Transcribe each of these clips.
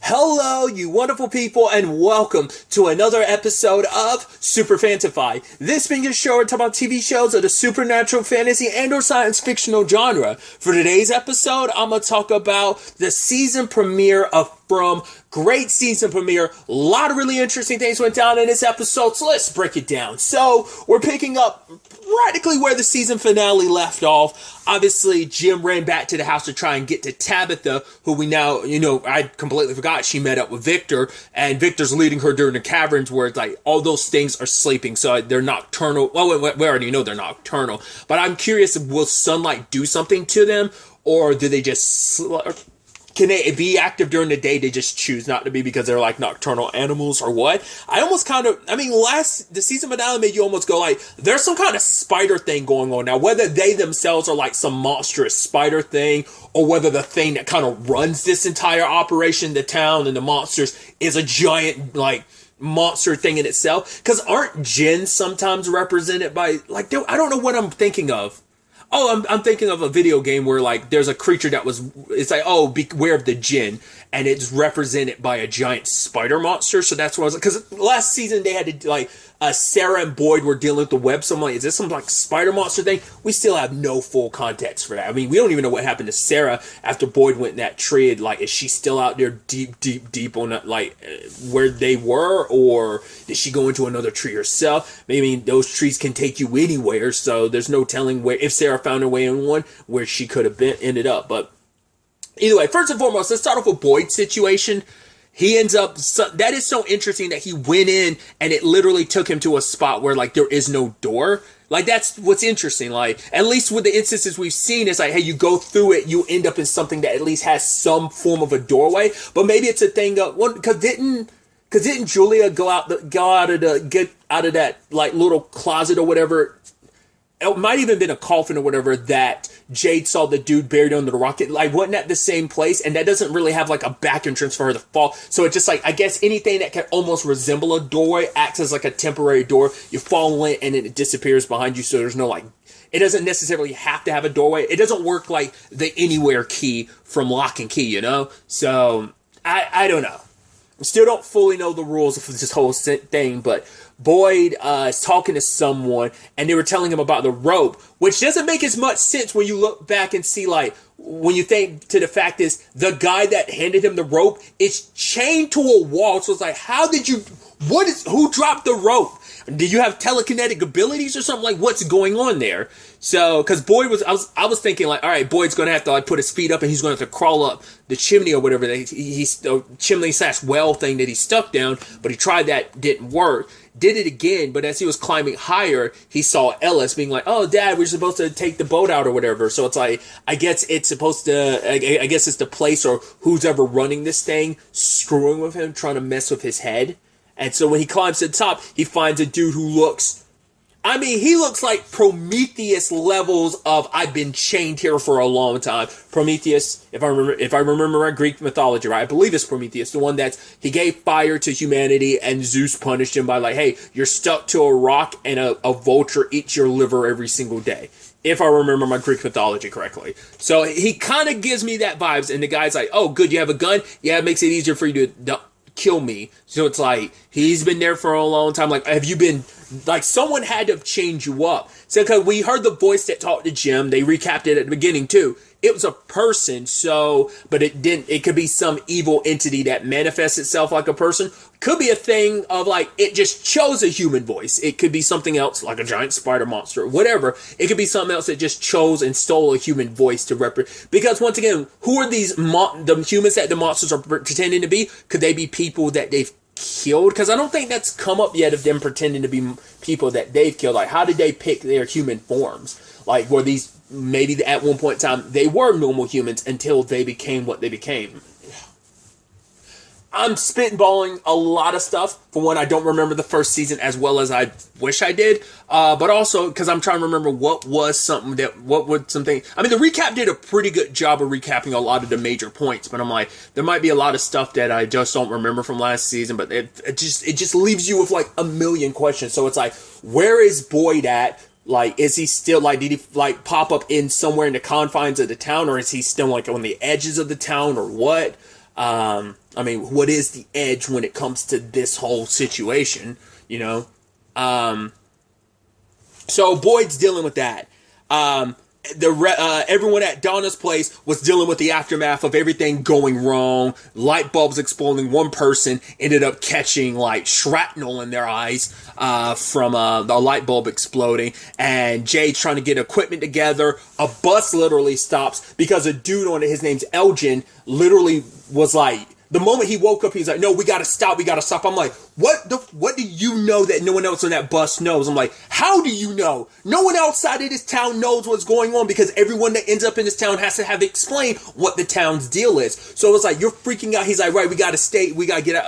Hello, you wonderful people, and welcome to another episode of Super-Fanta-Fi. This being a show where we talk about TV shows of the supernatural, fantasy, and or science fictional genre. For today's episode, I'm going to talk about the season premiere of From. Great season premiere. A lot of really interesting things went down in this episode, so let's break it down. So, we're picking up practically where the season finale left off. Obviously, Jim ran back to the house to try and get to Tabitha, who we now, I completely forgot she met up with Victor, and Victor's leading her during the caverns where it's like all those things are sleeping, so they're nocturnal. Well, we already know they're nocturnal, but I'm curious, will sunlight do something to them, or do they just... Can they be active during the day? They just choose not to be because they're like nocturnal animals or what? The season finale made you almost go like, there's some kind of spider thing going on now. Whether they themselves are like some monstrous spider thing, or whether the thing that kind of runs this entire operation, the town and the monsters, is a giant like monster thing in itself. Because aren't jinns sometimes represented by like, I don't know what I'm thinking of. Oh, I'm thinking of a video game where, like, there's a creature it's like, oh, beware of the Jinn, and it's represented by a giant spider monster, so that's what I was like, because last season they had to, like, Sarah and Boyd were dealing with the web, so I'm like, is this some, like, spider monster thing? We still have no full context for that. I mean, we don't even know what happened to Sarah after Boyd went in that tree. Like, is she still out there deep on that, like, where they were, or did she go into another tree herself? I mean, those trees can take you anywhere, so there's no telling where, if Sarah found her way in one, where she could have ended up. But either way, first and foremost, let's start off with Boyd's situation. He ends up, that is so interesting that he went in and it literally took him to a spot where like there is no door. Like that's what's interesting. Like at least with the instances we've seen, it's like, hey, you go through it, you end up in something that at least has some form of a doorway. But maybe it's a thing of, well, because didn't Julia get out of that like little closet or whatever? It might even been a coffin or whatever that Jade saw the dude buried under the rocket. Like, wasn't that the same place? And that doesn't really have, like, a back entrance for her to fall. So it's just, like, I guess anything that can almost resemble a doorway acts as, like, a temporary door. You fall in and then it disappears behind you, so there's no, like... It doesn't necessarily have to have a doorway. It doesn't work like the Anywhere key from Lock and Key, you know? So, I don't know. I still don't fully know the rules of this whole thing, but... Boyd is talking to someone, and they were telling him about the rope, which doesn't make as much sense when you look back and see, like, when you think to the fact is, the guy that handed him the rope is chained to a wall, so it's like, who dropped the rope? Did you have telekinetic abilities or something? Like, what's going on there? So, because Boyd I was thinking, like, all right, Boyd's going to have to, like, put his feet up and he's going to have to crawl up the chimney or whatever, he's chimney/well thing that he stuck down, but he tried that, didn't work. Did it again, but as he was climbing higher, he saw Ellis being like, oh, Dad, we're supposed to take the boat out or whatever. So it's like, I guess it's the place or who's ever running this thing screwing with him, trying to mess with his head. And so when he climbs to the top, he finds a dude who looks like Prometheus levels of I've been chained here for a long time. Prometheus, if I remember my Greek mythology right, I believe it's Prometheus, the one he gave fire to humanity and Zeus punished him by like, hey, you're stuck to a rock and a vulture eats your liver every single day. If I remember my Greek mythology correctly. So he kind of gives me that vibes, and the guy's like, oh, good, you have a gun? Yeah, it makes it easier for you to kill me. So it's like, he's been there for a long time. Like, have you been... Like, someone had to have changed you up. So, because we heard the voice that talked to Jim, they recapped it at the beginning, too. It was a person, so, but it could be some evil entity that manifests itself like a person. Could be a thing of, like, it just chose a human voice. It could be something else, like a giant spider monster, whatever. It could be something else that just chose and stole a human voice to represent. Because, once again, who are the humans that the monsters are pretending to be? Could they be people that they've killed? Because I don't think that's come up yet of them pretending to be people that they've killed. Like, how did they pick their human forms? Like, were these, maybe at one point in time, they were normal humans until they became what they became. I'm spitballing a lot of stuff. For one, I don't remember the first season as well as I wish I did. But also, because I'm trying to remember what would something... I mean, the recap did a pretty good job of recapping a lot of the major points. But I'm like, there might be a lot of stuff that I just don't remember from last season. But it just leaves you with, like, a million questions. So it's like, where is Boyd at? Like, is he still, like, did he, like, pop up in somewhere in the confines of the town? Or is he still, like, on the edges of the town or what? I mean, what is the edge when it comes to this whole situation, you know? So Boyd's dealing with that. Everyone at Donna's place was dealing with the aftermath of everything going wrong. Light bulbs exploding. One person ended up catching like shrapnel in their eyes from the light bulb exploding. And Jade's trying to get equipment together. A bus literally stops because a dude on it, his name's Elgin, literally was like, the moment he woke up, he's like, no, we gotta stop. I'm like, what do you know that no one else on that bus knows? I'm like, how do you know? No one outside of this town knows what's going on because everyone that ends up in this town has to have explained what the town's deal is. So it's like, you're freaking out. He's like, right, we gotta stay. We gotta get,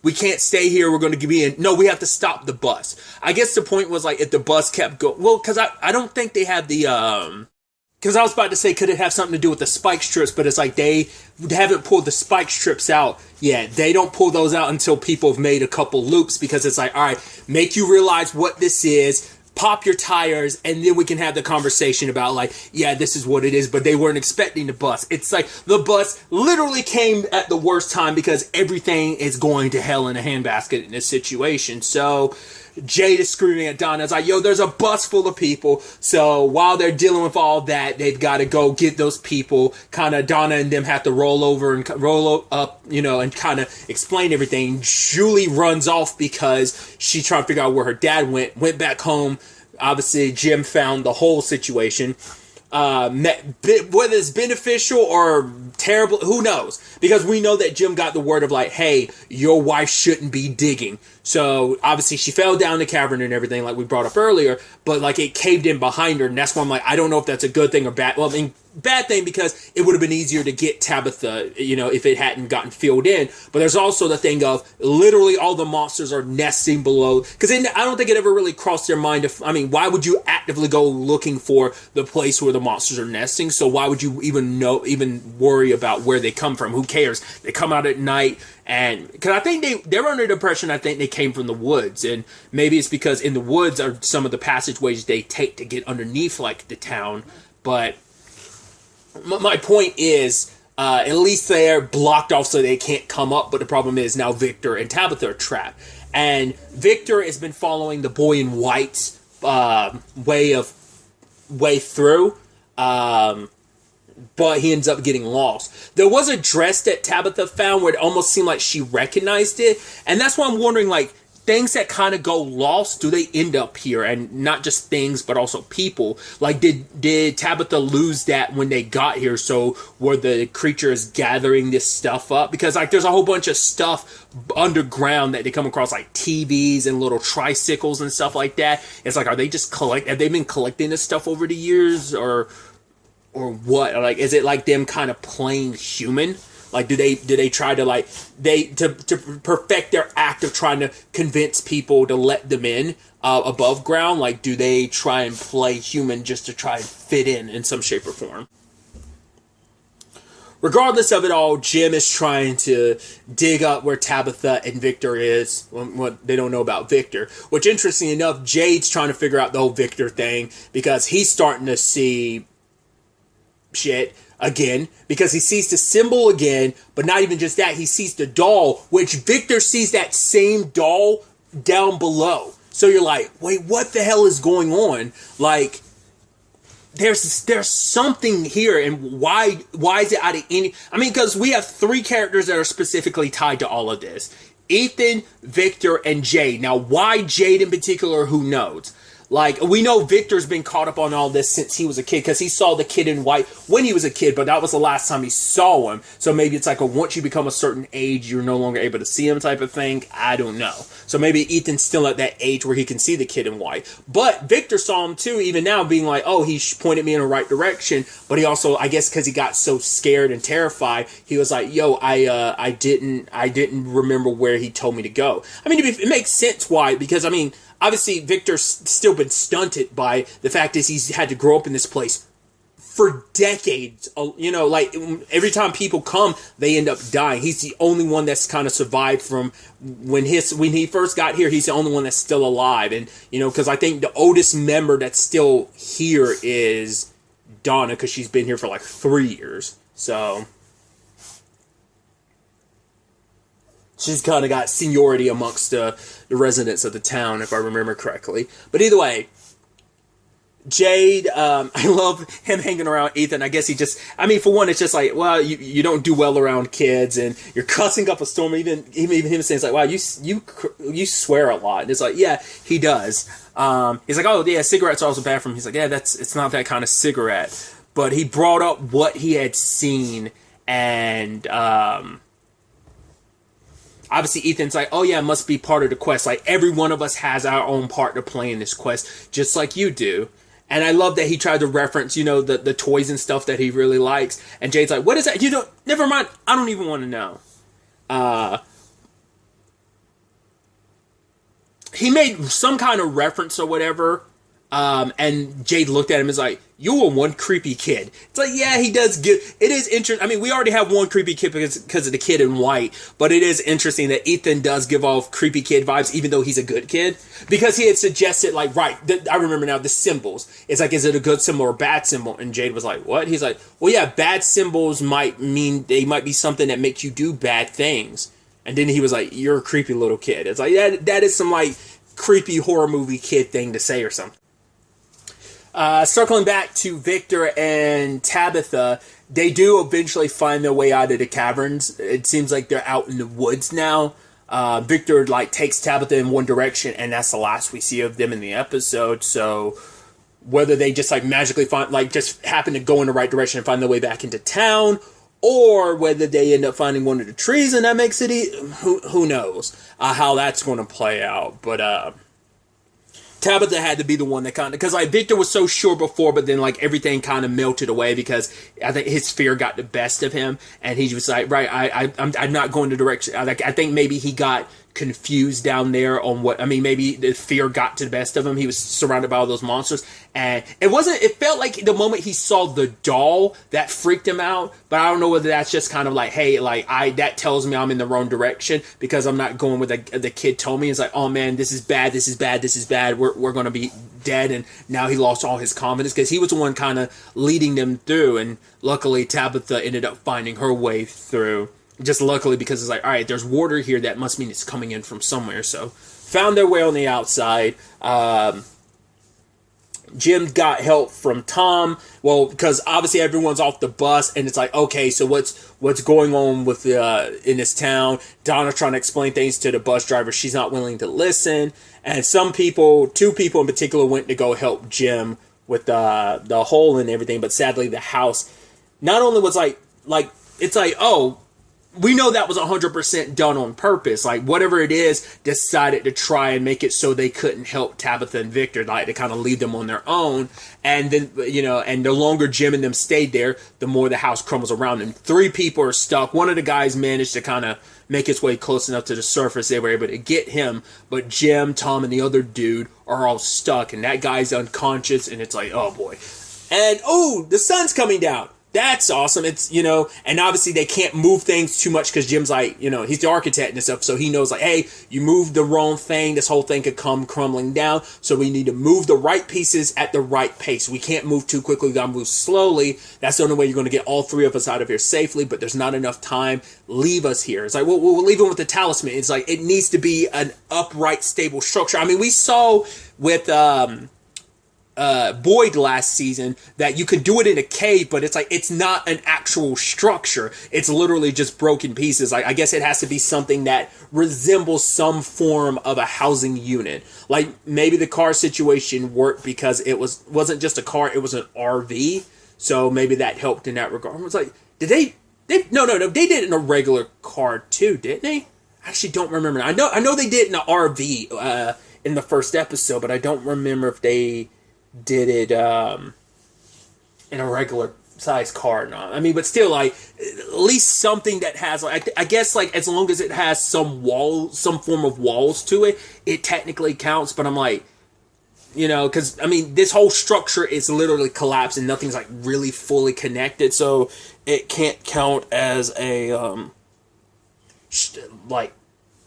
we can't stay here. We're gonna be in. No, we have to stop the bus. I guess the point was like, if the bus kept going, well, cause I don't think they have the, because I was about to say, could it have something to do with the spike strips? But it's like they haven't pulled the spike strips out yet. They don't pull those out until people have made a couple loops because it's like, all right, make you realize what this is, pop your tires, and then we can have the conversation about like, yeah, this is what it is. But they weren't expecting the bus. It's like the bus literally came at the worst time because everything is going to hell in a handbasket in this situation. So Jade is screaming at Donna. It's like, yo, there's a bus full of people. So while they're dealing with all that, they've got to go get those people. Kind of Donna and them have to roll over and roll up, you know, and kind of explain everything. Julie runs off because she's trying to figure out where her dad went back home. Obviously, Jim found the whole situation. Whether it's beneficial or terrible, who knows? Because we know that Jim got the word of like, hey, your wife shouldn't be digging. So obviously she fell down the cavern and everything like we brought up earlier, but like it caved in behind her, and that's why I'm like, I don't know if that's a good thing or bad. Well, I mean, bad thing because it would have been easier to get Tabitha, you know, if it hadn't gotten filled in. But there's also the thing of literally all the monsters are nesting below, because I don't think it ever really crossed their mind. I mean, why would you actively go looking for the place where the monsters are nesting? So why would you even worry about where they come from? Who cares? They come out at night. And because I think they're under the impression, I think they came from the woods, and maybe it's because in the woods are some of the passageways they take to get underneath like the town. But my point is, at least they're blocked off so they can't come up. But the problem is now Victor and Tabitha are trapped, and Victor has been following the boy in white's way through. But he ends up getting lost. There was a dress that Tabitha found where it almost seemed like she recognized it. And that's why I'm wondering, like, things that kind of go lost, do they end up here? And not just things, but also people. Like, did Tabitha lose that when they got here? So were the creatures gathering this stuff up? Because, like, there's a whole bunch of stuff underground that they come across, like TVs and little tricycles and stuff like that. It's like, are they just have they been collecting this stuff over the years? Or what? Like, is it like them kind of playing human? Like, do they try to like to perfect their act of trying to convince people to let them in above ground? Like, do they try and play human just to try and fit in some shape or form? Regardless of it all, Jim is trying to dig up where Tabitha and Victor is. What they don't know about Victor. Which, interesting enough, Jade's trying to figure out the whole Victor thing because he's starting to see shit again, because he sees the symbol again, but not even just that, he sees the doll, which Victor sees that same doll down below. So you're like, wait, what the hell is going on? Like, there's something here, and why is it out of any... I mean, because we have three characters that are specifically tied to all of this. Ethan, Victor, and Jade. Now, why Jade in particular, who knows? Like, we know Victor's been caught up on all this since he was a kid, because he saw the kid in white when he was a kid, but that was the last time he saw him. So maybe it's like once you become a certain age, you're no longer able to see him type of thing. I don't know. So maybe Ethan's still at that age where he can see the kid in white. But Victor saw him too, even now, being like, oh, he pointed me in the right direction. But he also, I guess because he got so scared and terrified, he was like, yo, I didn't remember where he told me to go. I mean, it makes sense why, because, I mean, obviously, Victor's still been stunted by the fact is he's had to grow up in this place for decades. You know, like, every time people come, they end up dying. He's the only one that's kind of survived from when he first got here. He's the only one that's still alive. And, you know, because I think the oldest member that's still here is Donna, because she's been here for like 3 years. So... She's kind of got seniority amongst the residents of the town, if I remember correctly. But either way, Jade, I love him hanging around Ethan. I guess he just, I mean, for one, it's just like, well, you don't do well around kids, and you're cussing up a storm. Even him saying, it's like, wow, you swear a lot. And it's like, yeah, he does. He's like, oh yeah, cigarettes are also bad for him. He's like, yeah, it's not that kind of cigarette. But he brought up what he had seen, and obviously Ethan's like, oh yeah, it must be part of the quest. Like, every one of us has our own part to play in this quest, just like you do. And I love that he tried to reference, the toys and stuff that he really likes. And Jade's like, what is that? Never mind. I don't even want to know. He made some kind of reference or whatever. And Jade looked at him and was like, you were one creepy kid. It's like, yeah, he does it is interesting. I mean, we already have one creepy kid because of the kid in white, but it is interesting that Ethan does give off creepy kid vibes, even though he's a good kid, because he had suggested, like, I remember now, the symbols. It's like, is it a good symbol or a bad symbol? And Jade was like, what? He's like, well, yeah, bad symbols might mean they might be something that makes you do bad things. And then he was like, you're a creepy little kid. It's like, that is some, like, creepy horror movie kid thing to say or something. Circling back to Victor and Tabitha, they do eventually find their way out of the caverns. It seems like they're out in the woods now. Victor, like, takes Tabitha in one direction, and that's the last we see of them in the episode. So whether they just, like, magically find, like, just happen to go in the right direction and find their way back into town, or whether they end up finding one of the trees and that makes it who knows how that's going to play out. But Tabitha had to be the one that kind of, because, like, Victor was so sure before, but then, like, everything kind of melted away because I think his fear got the best of him, and he was like, right, I'm not going the direction. I think maybe he got confused down there on what, I mean, maybe the fear got to the best of him. He was surrounded by all those monsters, and it felt like the moment he saw the doll that freaked him out, but I don't know whether that's just kind of like, hey, like, that tells me I'm in the wrong direction because I'm not going with the kid told me. It's like, oh man, this is bad, we're going to be dead, and now he lost all his confidence because he was the one kind of leading them through, and luckily Tabitha ended up finding her way through. Just luckily, because it's like, all right, there's water here. That must mean it's coming in from somewhere. So, found their way on the outside. Jim got help from Tom. Well, because obviously everyone's off the bus, and it's like, okay, so what's going on with in this town? Donna's trying to explain things to the bus driver. She's not willing to listen. And two people in particular, went to go help Jim with the hole and everything. But sadly, the house not only was like it's like, oh, we know that was 100% done on purpose. Like, whatever it is, decided to try and make it so they couldn't help Tabitha and Victor, like, to kind of leave them on their own. And then, and the longer Jim and them stayed there, the more the house crumbles around them. 3 people are stuck. One of the guys managed to kind of make his way close enough to the surface. They were able to get him. But Jim, Tom, and the other dude are all stuck. And that guy's unconscious. And it's like, oh boy. And, oh, the sun's coming down. That's awesome. It's, and obviously they can't move things too much because Jim's like, he's the architect and stuff. So he knows, like, hey, you moved the wrong thing. This whole thing could come crumbling down. So we need to move the right pieces at the right pace. We can't move too quickly. We got to move slowly. That's the only way you're going to get all 3 of us out of here safely, but there's not enough time. Leave us here. It's like, well, we'll leave him with the talisman. It's like, it needs to be an upright, stable structure. I mean, we saw with, Boyd last season that you could do it in a cave, but it's like, it's not an actual structure. It's literally just broken pieces. Like, I guess it has to be something that resembles some form of a housing unit. Like, maybe the car situation worked because it wasn't just a car, it was an RV. So maybe that helped in that regard. I was like, no, they did it in a regular car too, didn't they? I actually don't remember. I know they did it in an RV in the first episode, but I don't remember if they did it in a regular size car or not. I mean, but still, like, at least something that has, like, I guess, like, as long as it has some form of walls to it, it technically counts. But I'm like, because, I mean, this whole structure is literally collapsed and nothing's, like, really fully connected. So it can't count as a, like,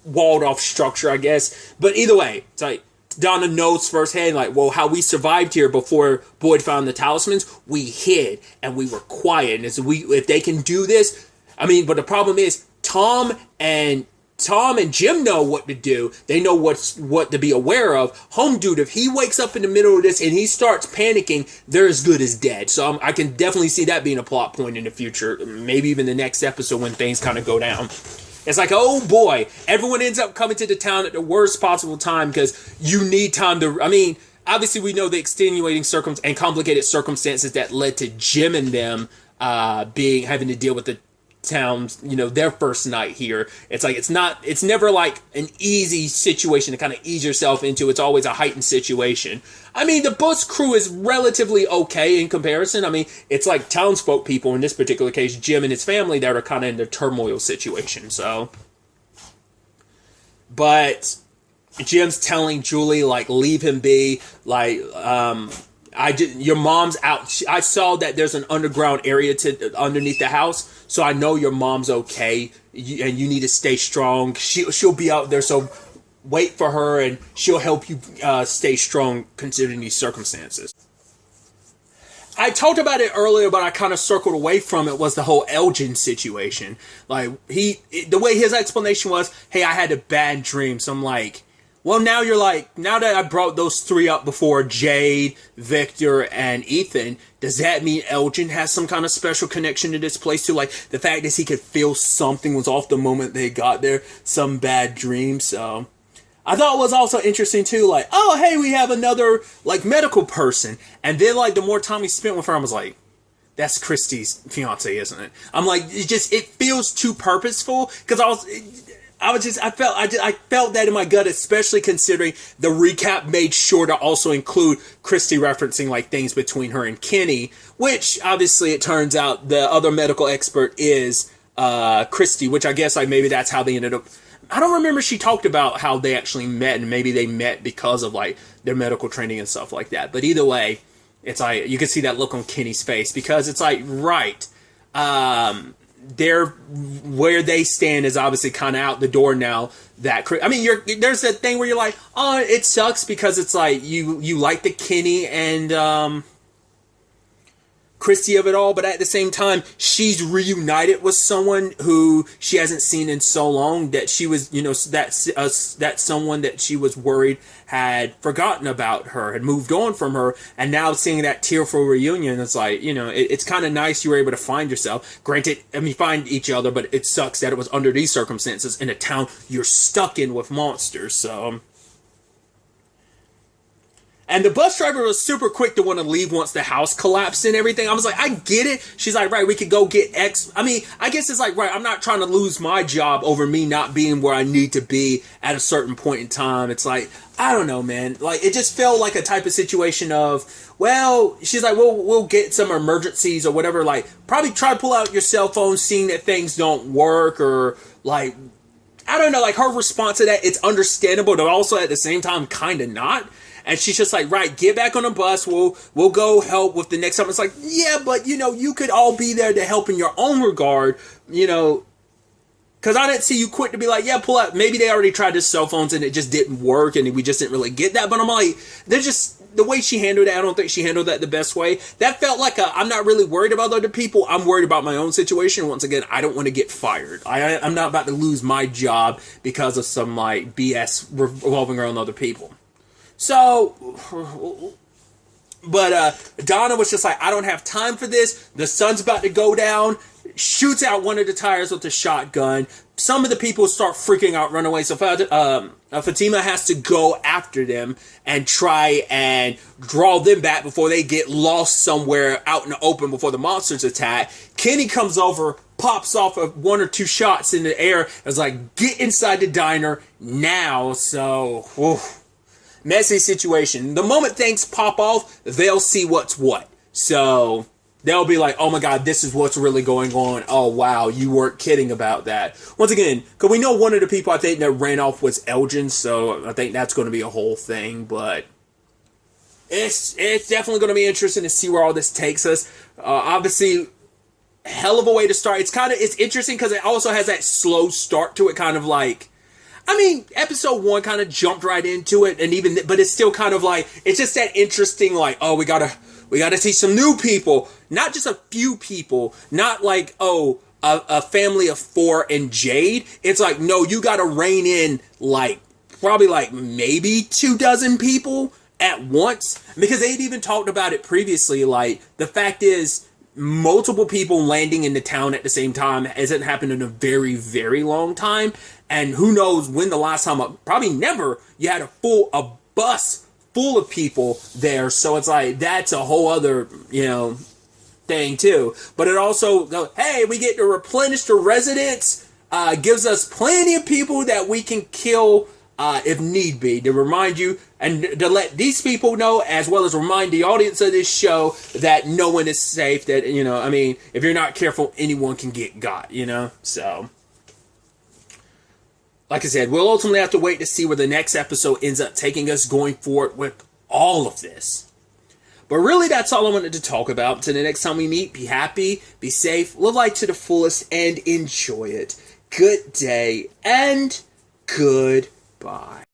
walled off structure, I guess. But either way, it's like, Donna knows firsthand, like, well, how we survived here before Boyd found the talismans, we hid and we were quiet. And if they can do this, I mean, but the problem is Tom and Tom and Jim know what to do. They know what to be aware of. Home dude, if he wakes up in the middle of this and he starts panicking, they're as good as dead. So I can definitely see that being a plot point in the future. Maybe even the next episode when things kind of go down. It's like, oh boy, everyone ends up coming to the town at the worst possible time because you need time to... I mean, obviously we know the extenuating and complicated circumstances that led to Jim and them having to deal with the town's, their first night here. It's like, it's never like an easy situation to kind of ease yourself into. It's always a heightened situation. I mean, the bus crew is relatively okay in comparison. I mean, it's like townsfolk people, in this particular case, Jim and his family, that are kind of in the turmoil situation, so. But Jim's telling Julie, like, leave him be, like, your mom's out. I saw that there's an underground area underneath the house, so I know your mom's okay, and you need to stay strong. She'll be out there, so wait for her, and she'll help you stay strong considering these circumstances. I talked about it earlier, but I kind of circled away from it, was the whole Elgin situation. Like, the way his explanation was, hey, I had a bad dream, so I'm like... Well, now that I brought those three up before, Jade, Victor, and Ethan, does that mean Elgin has some kind of special connection to this place too? Like, the fact is he could feel something was off the moment they got there, some bad dream, so... I thought it was also interesting too, like, oh, hey, we have another, like, medical person. And then, like, the more time we spent with her, I was like, that's Christy's fiance, isn't it? I'm like, it feels too purposeful, because I felt that in my gut, especially considering the recap made sure to also include Christy referencing like things between her and Kenny, which obviously it turns out the other medical expert is Christy, which I guess like maybe that's how they ended up. I don't remember she talked about how they actually met, and maybe they met because of like their medical training and stuff like that. But either way, it's like you can see that look on Kenny's face, because it's like, right, where they stand is obviously kind of out the door now. I mean, there's that thing where you're like, oh, it sucks because it's like you like the Kenny and Christy of it all, but at the same time, she's reunited with someone who she hasn't seen in so long that she was, that someone that she was worried had forgotten about her, had moved on from her, and now seeing that tearful reunion, it's like, it's kind of nice you were able to find yourself. Granted, find each other, but it sucks that it was under these circumstances in a town you're stuck in with monsters, so... And the bus driver was super quick to want to leave once the house collapsed and everything. I was like, I get it. She's like, right, we could go get X. I mean, I guess it's like, right, I'm not trying to lose my job over me not being where I need to be at a certain point in time. It's like, I don't know, man. Like, it just felt like a type of situation of, well, she's like, we'll get some emergencies or whatever. Like, probably try to pull out your cell phone, seeing that things don't work, or like, I don't know, like her response to that, it's understandable, but also at the same time, kind of not. And she's just like, right, get back on the bus. We'll go help with the next time. It's like, yeah, but, you could all be there to help in your own regard, because I didn't see you quick to be like, yeah, pull out. Maybe they already tried their cell phones and it just didn't work and we just didn't really get that. But I'm like, they're just, the way she handled it, I don't think she handled that the best way. That felt like I'm not really worried about other people. I'm worried about my own situation. Once again, I don't want to get fired. I'm not about to lose my job because of some, like, BS revolving around other people. So, but Donna was just like, I don't have time for this. The sun's about to go down. Shoots out one of the tires with a shotgun. Some of the people start freaking out, run away. So Fatima has to go after them and try and draw them back before they get lost somewhere out in the open before the monsters attack. Kenny comes over, pops off one or two shots in the air. It's like, get inside the diner now. So, messy situation. The moment things pop off, they'll see what's what. So they'll be like, oh my god, this is what's really going on. Oh wow, you weren't kidding about that. Once again, because we know one of the people I think that ran off was Elgin, so I think that's going to be a whole thing. But it's definitely going to be interesting to see where all this takes us. Obviously, hell of a way to start. It's interesting because it also has that slow start to it, kind of like, episode 1 kind of jumped right into it, but it's still kind of like, it's just that interesting, like, oh, we gotta see some new people, not just a few people, not like, a family of 4 in Jade, it's like, no, you got to rein in like probably like maybe 24 people at once, because they'd even talked about it previously. Like, the fact is, multiple people landing in the town at the same time hasn't happened in a very, very long time. And who knows when the last time, probably never, you had a bus full of people there. So it's like, that's a whole other, thing too. But it also goes, hey, we get to replenish the residents, gives us plenty of people that we can kill if need be, to remind you and to let these people know, as well as remind the audience of this show, that no one is safe. That, if you're not careful, anyone can get got, So, like I said, we'll ultimately have to wait to see where the next episode ends up taking us going forward with all of this. But really, that's all I wanted to talk about. Until the next time we meet, be happy, be safe, live life to the fullest, and enjoy it. Good day, and goodbye.